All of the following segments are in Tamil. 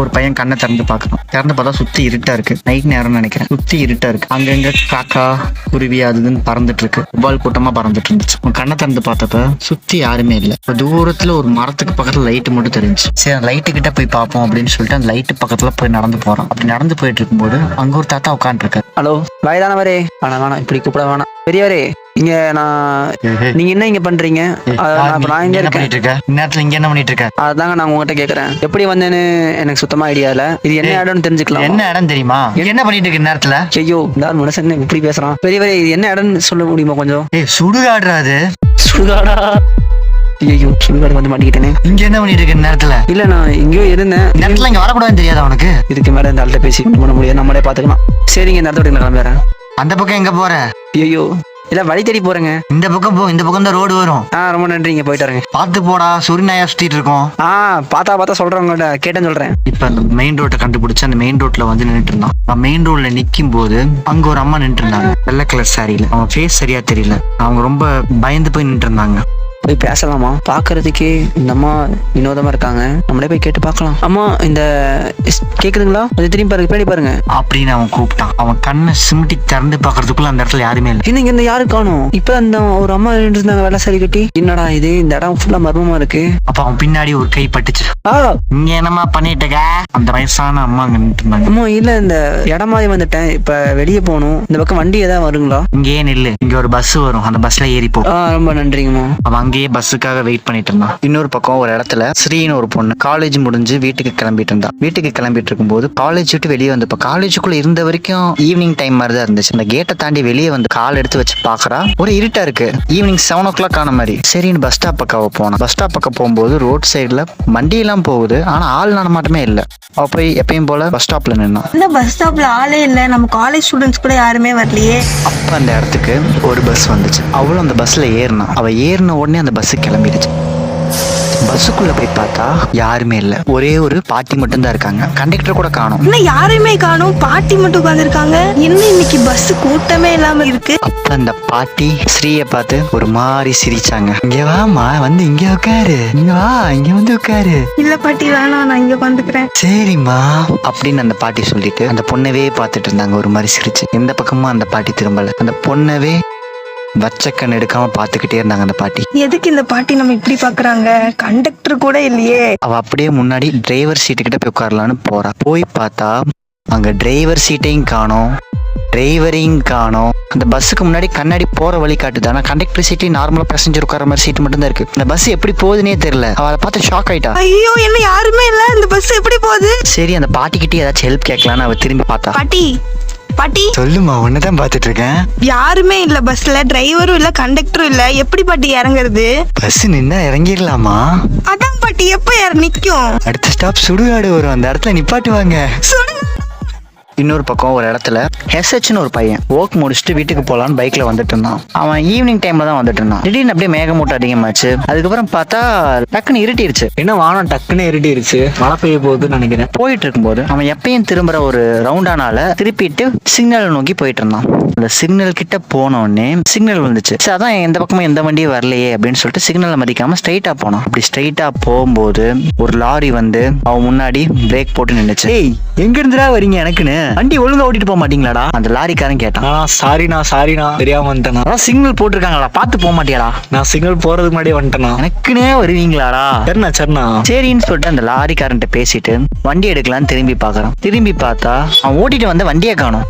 ஒரு பையன் கண்ணை திறந்து பார்க்கணும். திறந்து பார்த்தா சுத்தி இருட்டா இருக்கு. நைட் நேரம்னு நினைக்கிறேன். சுத்தி இருட்டா இருக்கு. அங்கங்க காக்கா குருவி அதுன்னு பறந்துட்டு இருக்கு. பால் கூட்டமா பறந்துட்டு இருந்துச்சு. கண்ணை திறந்து பார்த்தப்ப சுத்தி யாருமே இல்லை. தூரத்துல ஒரு மரத்துக்கு பக்கத்துல லைட்டு மட்டும் தெரிஞ்சு. சரி லைட்டு கிட்ட போய் பார்ப்போம் அப்படின்னு சொல்லிட்டு அந்த லைட்டு பக்கத்துல போய் நடந்து போறோம். அப்படி நடந்து போயிட்டு இருக்கும்போது அங்க ஒரு தாத்தா உட்காந்து இருக்காரு. ஹலோ வயதானவரே. வேணாம் இப்படி கூப்பிட வேணாம். பெரியவரே இங்க நீங்க என்ன இங்க பண்றீங்க? நான் இங்க இருக்கேன். நேரத்துல இங்க என்ன பண்ணிட்டு இருக்க? அதாங்க நான் உங்ககிட்ட கேக்குறேன். எப்படி வந்தேன்னு எனக்கு சுத்தமா ஐடியா இல்ல. இது என்ன இடம்னு தெரிஞ்சுக்கலாம்? என்ன இடம் தெரியுமா? என்ன பண்ணிட்டு இருக்க நேரத்துல? ஐயோ இந்த மனுஷன் இப்படி பேசுறான். பெரியவரே இது என்ன இடம்னு சொல்ல முடியுமா கொஞ்சம்? சுடுகாடுறாது. சுடுகாடா? ஐயோ சுடுகாடு வந்து மாட்டிக்கிட்டேனே. இங்க என்ன பண்ணிட்டு இருக்க நேரத்துல? இல்ல நான் எங்கேயோ இருந்தேன். நேரத்துல இங்க வரக்கூடாதுன்னு தெரியாதா உனக்கு? இதுக்கு மேல இந்த ஆள்கிட்ட பேசி பண்ண முடியாது. நம்மளே பாத்துக்கலாம். சரிங்க இந்த இடத்த கிளம்புறேன். அந்த பக்கம் எங்க போற? ஐயோ இல்ல வழி தேடி போறேங்க. இந்த பக்கம் போ. இந்த பக்கம் தான் ரோடு வரும். ரொம்ப நன்றிங்க. போயிட்டு வரேங்க. பாத்து போடா. சுரிநாயா சுத்திட்டு இருக்கோம். பார்த்தா சொல்றவங்க கேட்டேன்னு சொல்றேன். இப்ப அந்த மெயின் ரோட்டை கண்டுபிடிச்சு அந்த மெயின் ரோட்ல வந்து நின்றுட்டு இருந்தான். மெயின் ரோட்ல நிக்கும் போது அங்க ஒரு அம்மா நின்று இருந்தாங்க. வெள்ளை கலர் சாரியில. அவங்க ஃபேஸ் சரியா தெரியல. அவங்க ரொம்ப பயந்து போய் நின்று இருந்தாங்க. போய் பேசலாமா? பாக்குறதுக்கே இந்த அம்மா வினோதமா இருக்காங்க. நம்மளே போய் கேட்டு பார்க்கலாம். அம்மா இந்த கேக்குதுங்களா? அது திரும்பி பாருங்க, பின்னாடி பாருங்க அப்படின்னு அவன் கூப்பிட்டான். அவன் கண்ணை சிமிட்டி திறந்து பாக்குறதுக்குள்ள அந்த இடத்துல யாருமே இல்லை. இன்னைக்கு இந்த யாரு காணும்? இப்ப அந்த ஒரு அம்மா இருந்தாங்க வெள்ளை சாரி கட்டி. என்னடா இது இந்த இடம் ஃபுல்லா மர்மமா இருக்கு. அப்ப அவன் பின்னாடி ஒரு கை பட்டுச்சு. இங்க என்னமா பண்ணிட்டு இருக்க? அந்த வயசான அம்மா அங்க நின்று இருந்தாங்க. அம்மா இல்ல இந்த இடம் மாதிரி வந்துட்டேன். இப்ப வெளியே போகணும். இந்த பக்கம் வண்டி ஏதாவது வருங்களா? இங்கே நில்லு. இங்க ஒரு பஸ் வரும். அந்த பஸ்ல ஏறி போ. ரொம்ப நன்றிங்கம்மா. அவன் அங்கேயே பஸ்ஸுக்காக வெயிட் பண்ணிட்டு இருந்தான். இன்னொரு பக்கம் ஒரு இடத்துல ஸ்ரீன்னு ஒரு பொண்ணு காலேஜ் முடிஞ்சு வீட்டுக்கு கிளம்பிட்டு இருந்தான். வீட்டுக்கு கிளம்பிட்டு இருக்கும்போது காலேஜ் விட்டு வெளியே வந்து காலேஜுக்குள்ள இருந்த வரைக்கும் ஈவினிங் டைம் மாதிரி தான் இருந்துச்சு. அந்த கேட்டை தாண்டி வெளியே வந்து கால் எடுத்து வச்சு பாக்குறா. ஒரு இருட்டா இருக்கு. ஈவினிங் 7 o'clock ஆன மாதிரி. சரின்னு பஸ் ஸ்டாப் பக்கம் போனா. பஸ் ஸ்டாப் பக்கம் போகும்போது ரோட் சைட்ல வண்டி எல்லாம் போகுது. ஆனா ஆள் நடமாட்டமே இல்ல. அவ போய் எப்பயும் போல பஸ் ஸ்டாப்ல நின்னா. இந்த பஸ் ஸ்டாப்ல ஆளே இல்ல. நம்ம காலேஜ் ஸ்டூடெண்ட்ஸ் கூட யாருமே வரலையே. அப்ப அந்த இடத்துக்கு ஒரு பஸ் வந்துச்சு. அவளும் அந்த பஸ்ல ஏறினா. அவ ஏறின உடனே அந்த பஸ் கிளம்பிடுச்சு. பஸ்ஸுக்குள்ள போய் பார்த்தா யாருமே இல்ல. ஒரே ஒரு பாட்டி மட்டும் தான் இருக்காங்க. கண்டக்டர் கூட காணோம். இன்னும் யாருமே காணோம். பாட்டி மட்டும் உட்கார்ந்திருக்காங்க. என்ன இன்னைக்கு பஸ் கூட்டமே இல்லாம இருக்கு. அப்ப அந்த பாட்டி ஸ்ரீய பார்த்து ஒரு மாதிரி சிரிச்சாங்க. இங்க வாமா, வந்து இங்க உட்காரு. இங்க வா, இங்க வந்து உட்காரு. இல்ல பாட்டி வேணாம், நான் இங்க உட்காந்துக்கிறேன். சரிம்மா அப்படின்னு அந்த பாட்டி சொல்லிட்டு அந்த பொண்ணவே பார்த்துட்டு இருந்தாங்க ஒரு மாதிரி சிரிச்சு. எந்த பக்கமும் அந்த பாட்டி திரும்பல. அந்த பொண்ணவே வச்சக்கண் எடுக்காம பாத்துக்கிட்டே இருந்தாங்க அந்த பாட்டி. எதுக்கு இந்த பாட்டி நம்ம இப்படி பாக்குறாங்க? கண்டக்டர் கூட இல்லையே. அவ அப்படியே முன்னாடி டிரைவர் சீட்டு கிட்ட போய் உட்காரலான்னு போறா. போய் பார்த்தா அங்க டிரைவர் சீட்டையும் காணோம், டிரைவரையும் காணோம். அந்த பஸ்ஸுக்கு முன்னாடி கண்ணாடி போற வழி காட்டுது. ஆனா கண்டக்டர் சீட்டையும் நார்மலா பேசஞ்சர் உட்கார மாதிரி சீட்டு மட்டும் தான் இருக்கு. இந்த பஸ் எப்படி போகுதுன்னே தெரியல. அவளை பார்த்து ஷாக் ஆயிட்டா. ஐயோ என்ன யாருமே இல்ல, இந்த பஸ் எப்படி போகுது? சரி அந்த பாட்டி கிட்டே ஏதாச்சும் ஹெல்ப் கேட்கலான்னு அவ திரும்பி பார்த்தா. பாட்டி பாட்டி சொல்லுமா, உன்னதான் பாத்துட்டு இருக்கேன். யாருமே இல்ல பஸ்ல. டிரைவரும் இல்ல, கண்டக்டரும் இல்ல. எப்படி பாட்டி இறங்குறது? பஸ் நின்னா இறங்கிடலாமா? அதான் பாட்டி எப்ப நிக்கும்? அடுத்த ஸ்டாப் சுடுகாடு வரும். அந்த இடத்துல நிப்பாட்டுவாங்க. இன்னொரு பக்கம் ஒரு இடத்துல ஹெச்னு ஒரு பையன் ஒர்க் முடிச்சுட்டு வீட்டுக்கு போலான்னு பைக்ல வந்துட்டு இருந்தான். அவன் ஈவினிங் டைம்ல தான் வந்துட்டு இருந்தான். திடீர்னு அப்படியே மேகமூட்டம் அதிகமாச்சு. அதுக்கப்புறம் பார்த்தா டக்குன்னு இருட்டிருச்சு. என்ன வானம் டக்குன்னு இருட்டிருச்சு. மழை பெய்ய போகுதுன்னு நினைக்கிறேன். போயிட்டு இருக்கும்போது அவன் எப்பயும் திரும்புற ஒரு ரவுண்டானால திருப்பிட்டு சிக்னல் நோக்கி போயிட்டு இருந்தான். அந்த சிக்னல் கிட்ட போன உடனே சிக்னல் வந்துச்சு. அதான் எந்த பக்கமும் எந்த வண்டியும் வரலையே அப்படின்னு சொல்லிட்டு சிக்னலை மதிக்காம ஸ்ட்ரைட்டா போனான். அப்படி ஸ்ட்ரைட்டா போகும்போது ஒரு லாரி வந்து அவன் முன்னாடி பிரேக் போட்டு நின்னுச்சு. ஏய் எங்க இருந்துடா வரீங்க? எனக்குன்னு வண்டி ஒழுங்கா ஓட்டிட்டு போக மாட்டீங்களாடா? அந்த லாரிக்காரன் கேட்டான். சாரிண்ணா தெரியாம வந்துட்டேனா. அதான் சிக்னல் போட்டிருக்காங்களா, பார்த்து போக மாட்டியாடா? நான் சிக்னல் போறதுக்கு முன்னாடி வந்துட்டேனா. எனக்குன்னே வருவீங்களாடா? சரிண்ணா சரின்னு சொல்லிட்டு அந்த லாரிக்காரன்ட்ட பேசிட்டு வண்டி எடுக்கலான்னு திரும்பி பாக்குறான். திரும்பி பார்த்தா அவன் ஓட்டிட்டு வந்த வண்டியை காணோம்.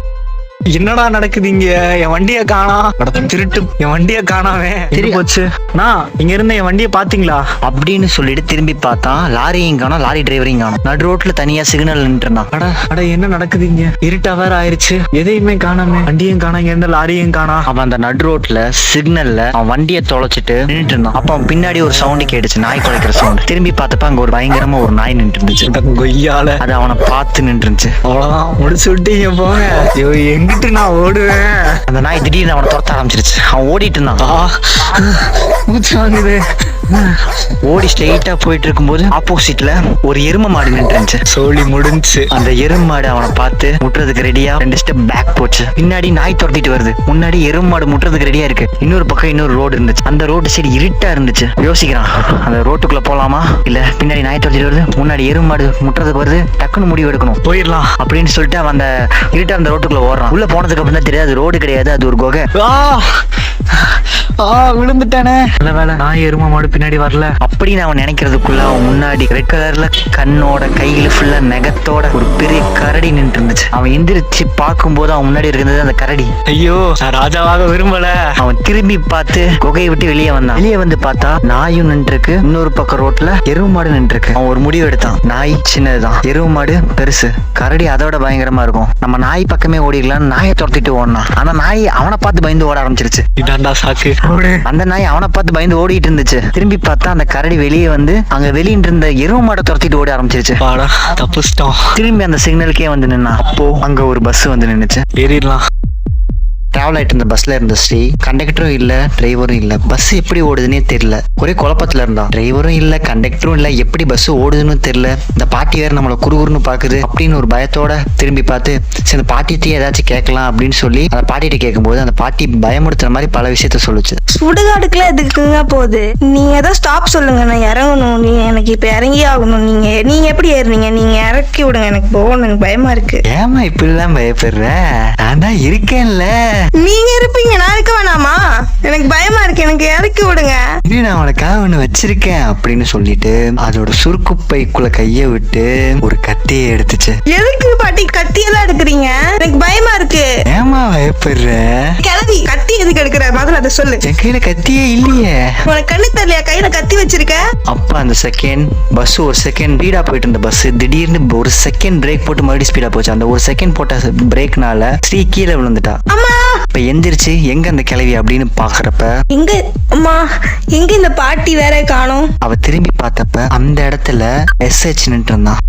என்னடா நடக்குதுங்க? என் வண்டியை காணோம். திருட்டு என் வண்டியை காணாமே போச்சு. நான் இங்க இருந்த என் வண்டியை பாத்தீங்களா அப்படின்னு சொல்லிட்டு திரும்பி பார்த்தான். லாரியும் காணோம், லாரி டிரைவரையும் காணோம். நடு ரோட்ல தனியா சிக்னல் நின்றுனான். அட என்ன நடக்குதுங்க? இருட்டா வேற ஆயிருச்சு. எதையுமே காணாம. வண்டியும் காணாம, இங்க இருந்த லாரியும் காணோம். அவன் அந்த நடு ரோட்ல சிக்னல்ல அவன் வண்டியை தொலைச்சிட்டு நின்றுட்டு இருந்தான். அப்ப அவன் பின்னாடி ஒரு சவுண்ட் கேட்டுச்சு, நாய் குலைக்கிற சவுண்ட். திரும்பி பார்த்தப்ப அங்க ஒரு பயங்கரமா ஒரு நாய் நின்று இருந்துச்சு. கொய்யால அது அவனை பார்த்து நின்று இருந்துச்சு. அவ்வளவுதான், முடிச்சு விட்டீங்க போங்க. நான் ஓடுவேன். அந்த நாய் திடீர்னு அவனை துரத்த ஆரம்பிச்சிருச்சு. அவன் ஓடிட்டு இருந்தான். மூச்சு வாங்குது. ஓடி ஸ்ட்ரெயிட்டா போயிட்டு இருக்கும்போது ஆப்போசிட்ல ஒரு எரும மாடு நின்றுச்சு. சோழி முடிஞ்சு. அந்த எரும மாடு அவனை பார்த்து முட்டுறதுக்கு ரெடியா 2 ஸ்டெப் பேக் போச்சு. பின்னாடி நாய் துரத்திட்டு வருது. முன்னாடி எரும மாடு முட்டுறதுக்கு ரெடியா இருக்கு. இன்னொரு பக்கம் இன்னொரு ரோடு இருந்துச்சு. அந்த ரோடு சைடு இருட்டா இருந்துச்சு. யோசிக்கிறான், அந்த ரோட்டுக்குள்ள போலாமா இல்ல பின்னாடி நாய் துரத்திட்டு வருது, முன்னாடி எரும மாடு முட்டுறதுக்கு வருது, டக்குன்னு முடிவு எடுக்கணும், போயிடலாம் அப்படின்னு சொல்லிட்டு அவன் அந்த இருட்டா அந்த ரோட்டுக்குள்ள ஓடுறான். உள்ள போனதுக்கு அப்புறம் தான் தெரியாது ரோடு கிடையாது, அது ஒரு குகை. விழுந்துட்டானே. நல்ல வேலை நான் எரும மாடு பின்னாடி வரல அப்படின்னு அவன் நினைக்கிறதுக்குள்ள அவன் முன்னாடி ரெட் கலர்ல கண்ணோட கையில ஃபுல்லா நகத்தோட ஒரு பெரிய கரடி நின்று இருந்துச்சு. அவன் எந்திரிச்சு பார்க்கும்போது அவன் முன்னாடி இருக்கிறது அந்த கரடி. ஐயோ நான் ராஜாவாக விரும்பல. அவன் திரும்பி பார்த்து குகையை விட்டு வெளியே வந்தான். வெளியே வந்து பார்த்தா நாயும் நின்று இருக்கு, இன்னொரு பக்கம் ரோட்ல எரும மாடு நின்று இருக்கு. அவன் ஒரு முடிவு எடுத்தான், நாய் சின்னதுதான், எரும மாடு பெருசு, கரடி அதோட பயங்கரமா இருக்கும், நம்ம நாய் பக்கமே ஓடிக்கலாம். நாயை துரத்திட்டு ஓடினான். ஆனா நாய் அவனை பார்த்து பயந்து ஓட ஆரம்பிச்சிருச்சு. இதாண்டா சாக்கு. அந்த நாய் அவனை பார்த்து பயந்து ஓடிட்டு இருந்துச்சு. திரும்பி பார்த்தா அந்த கரடி வெளியே வந்து அங்க வெளியிட்டு இருந்த எரும மாடை துரத்திட்டு ஓட ஆரம்பிச்சிருச்சு. தப்புச்சிட்டோம். திரும்பி அந்த சிக்னலுக்கே வந்து நின்னா. அப்போ அங்க ஒரு பஸ் வந்து நின்னுச்சு. ஏறிடலாம். டிராவல் ஆயிட்டு இருந்த பஸ்ல இருந்த ஸ்ரீ கண்டக்டரும் இல்ல டிரைவரும் இல்ல. பஸ் எப்படி ஓடுதுன்னே தெரியல. ஒரே குழப்பத்துல இருந்தான். டிரைவரும் இல்ல கண்டக்டரும் இல்ல, எப்படி பஸ் ஓடுதுன்னு தெரியல. இந்த பாட்டி வேற நம்மள குறுகுறுன்னு பாக்குது அப்படின்னு ஒரு பயத்தோட திரும்பி பார்த்து சரி அந்த பாட்டிகிட்டே ஏதாச்சும் கேட்கலாம் அப்படின்னு சொல்லி அந்த பாட்டிகிட்ட கேட்கும்போது அந்த பாட்டி பயமுறுத்துற மாதிரி பல விஷயத்த சொல்லுச்சு. சுடுகாடுக்குள்ள எதுக்குங்க போகுது? நீங்க ஏதோ ஸ்டாப் சொல்லுங்க, நான் இறங்கணும். நீங்க எனக்கு இப்ப இறங்கி ஆகணும். நீங்க எப்படி ஏறுனீங்க? நீங்க இறக்கி விடுங்க, எனக்கு போகணும், எனக்கு பயமா இருக்கு. ஏமா இப்படிலாம் பயப்படுற? நான் தான் இருக்கேன்ல. நீங்க இருப்பீங்க, நான் இருக்க வேணாமா? எனக்கு பயமா இருக்கு, எனக்கு இறக்கி விடுங்க. இது நான் உனக்காக ஒண்ணு வச்சிருக்கேன் அப்படின்னு சொல்லிட்டு அதோட சுருக்கு பைக்குள்ள கைய விட்டு ஒரு கத்தியை எடுத்துச்சு. எதுக்கு பாட்டி கத்தியெல்லாம் எடுக்கிறீங்க? எனக்கு பயமா இருக்கு. ஏமா பயப்படுற? கிளவி கத்தி எதுக்கு எடுக்கிற? முதல்ல அதை சொல்லு. என் கையில கத்தியே இல்லையே. உனக்கு கண்ணு தெரியலையா? கையில கத்தி வச்சிருக்க. அப்ப அந்த செகண்ட் பஸ் ஒரு செகண்ட் ஸ்பீடா போயிட்டு இருந்த பஸ் திடீர்னு ஒரு செகண்ட் பிரேக் போட்டு மறுபடியும் ஸ்பீடா போச்சு. அந்த ஒரு செகண்ட் போட்ட பிரேக்னால ஸ்ரீ கீழே விழுந்துட்டா. அம்மா இப்ப எந்திரிச்சு எங்க அந்த கிளவி அப்படின்னு பாக்குறப்ப எங்க அம்மா, எங்க இந்த பாட்டி வேற காணோம். அவ திரும்பி பார்த்தப்ப அந்த இடத்துல SH நின்று இருந்தான்.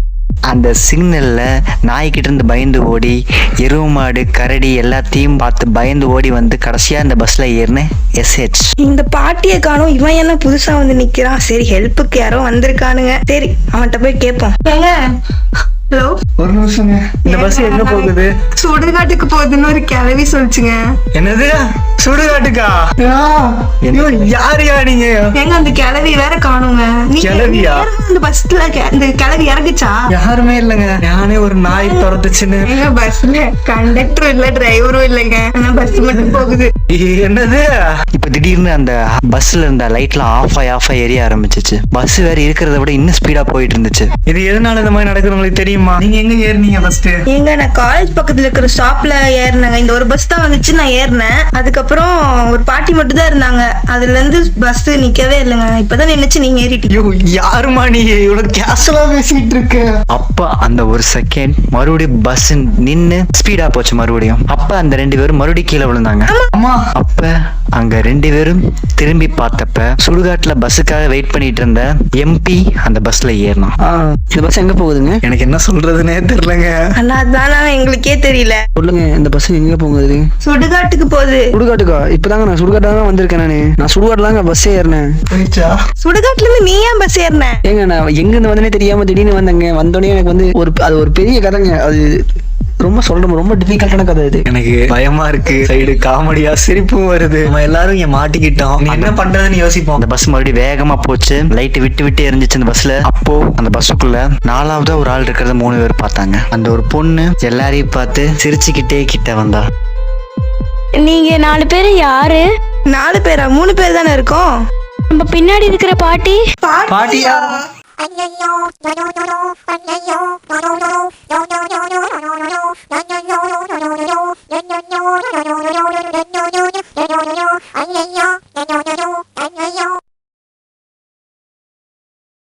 அந்த சிக்னல்ல நாய்கிட்ட இருந்து பயந்து ஓடி எருவு மாடு கரடி எல்லாத்தையும் பார்த்து பயந்து ஓடி வந்து கடைசியா அந்த பஸ்ல ஏறின SH. இந்த பாட்டியை காணோம். இவன் என்ன புதுசா வந்து நிக்கிறான்? சரி ஹெல்ப்புக்கு யாரோ வந்திருக்கானுங்க. சரி அவன்கிட்ட போய் கேட்போம். ஹலோ, ஒரு நிமிஷங்க, இந்த பஸ் எங்க போகுது? சுடுகாட்டுக்கு போகுதுன்னு ஒரு கிளவி சொல்லுச்சுங்க. என்னது சுடுகாட்டுக்கா? யாரையா நீங்க? எங்க அந்த கிளவி வேற காணுங்க. கிளவியா? இந்த பஸ்ல இந்த கிளவி இறங்குச்சா? யாருமே இல்லங்க, நானே ஒரு நாய் துரத்துச்சுன்னு. எங்க பஸ்ல கண்டக்டரும் இல்ல டிரைவரும் இல்லைங்க, ஆனா பஸ் மட்டும் போகுது. என்னது? இப்ப திடீர்னு அந்த பஸ்ல இருந்த லைட்லாம் ஆஃப் ஆகி எரிய ஆரம்பிச்சிச்சு. பஸ் வேற இருக்கிறத விட இன்னும் ஸ்பீடா போயிட்டு இருந்துச்சு. இது எதனால இந்த மாதிரி நடக்குது உங்களுக்கு தெரியுமா? நீங்க எங்க ஏறினீங்க ஃபர்ஸ்ட்? எங்க நான் காலேஜ் பக்கத்துல இருக்கிற ஸ்டாப்ல ஏறினேங்க. இந்த ஒரு பஸ் தான் வந்துச்சு, நான் ஏறினேன். அதுக்கப்புறம் ஒரு பாட்டி மட்டும் தான் இருந்தாங்க. அதுல இருந்து பஸ் நிக்கவே இல்லைங்க. இப்பதான் நினைச்சு நீங்க ஏறிட்டீங்க. யாருமா நீ இவ்வளவு கேஷுவலா பேசிட்டு இருக்க? அப்ப அந்த ஒரு செகண்ட் மறுபடியும் பஸ் நின்னு ஸ்பீடா போச்சு மறுபடியும். அப்ப அந்த 2 பேரும் மறுபடியும் கீழே விழுந்தாங்க. அப்ப அங்க 2 பேரும் திரும்பி பார்த்தப்ப சுடுகாட்டுல பஸ்ஸுக்காக வெயிட் பண்ணிட்டு இருந்த MP அந்த பஸ்ல ஏறினான். இந்த பஸ் எங்க போகுதுங்க? எனக்கு என்ன சொல்றதுன்னே தெரியலங்க. ஆனா அதான் எங்களுக்கே தெரியல. சொல்லுங்க, இந்த பஸ் எங்க போகுது? சுடுகாட்டுக்கு போகுது. சுடுகாட்டுக்கா? இப்பதாங்க நான் சுடுகாட்டு தான் வந்திருக்கேன். நான் சுடுகாட்டுலாங்க பஸ் ஏறினேன். சுடுகாட்டுல இருந்து நீ ஏன் பஸ் ஏறின? ஏங்க நான் எங்க இருந்து வந்தனே தெரியாம திடீர்னு வந்தேங்க. வந்தோடனே எனக்கு வந்து அது ஒரு பெரிய கதைங்க. அது ரொம்ப டிஃபிகல்ட்டான கதை இது. எனக்கு பயமா இருக்கு. சைடு காமெடியா சிரிப்பும் வருது. நம்ம எல்லாரும் இங்க மாட்டிக்கிட்டோம், என்ன பண்றதுன்னு யோசிப்போம். அந்த பஸ் மறுபடியும் வேகமா போச்சு. லைட் விட்டு எரிஞ்சிச்சு அந்த பஸ்ல. அப்போ அந்த பஸ்ஸுக்குள்ள 4ஆவதா ஒரு ஆள் இருக்கிறத 3 பேர் பார்த்தாங்க. அந்த ஒரு பொண்ணு எல்லாரையும் பார்த்து சிரிச்சுக்கிட்டே கிட்ட வந்தா. நீங்க 4 பேர் யாரு? 4 பேரா? 3 பேர் தானே இருக்கோம். நம்ம பின்னாடி இருக்கிற பாட்டி பாட்டியா? Yo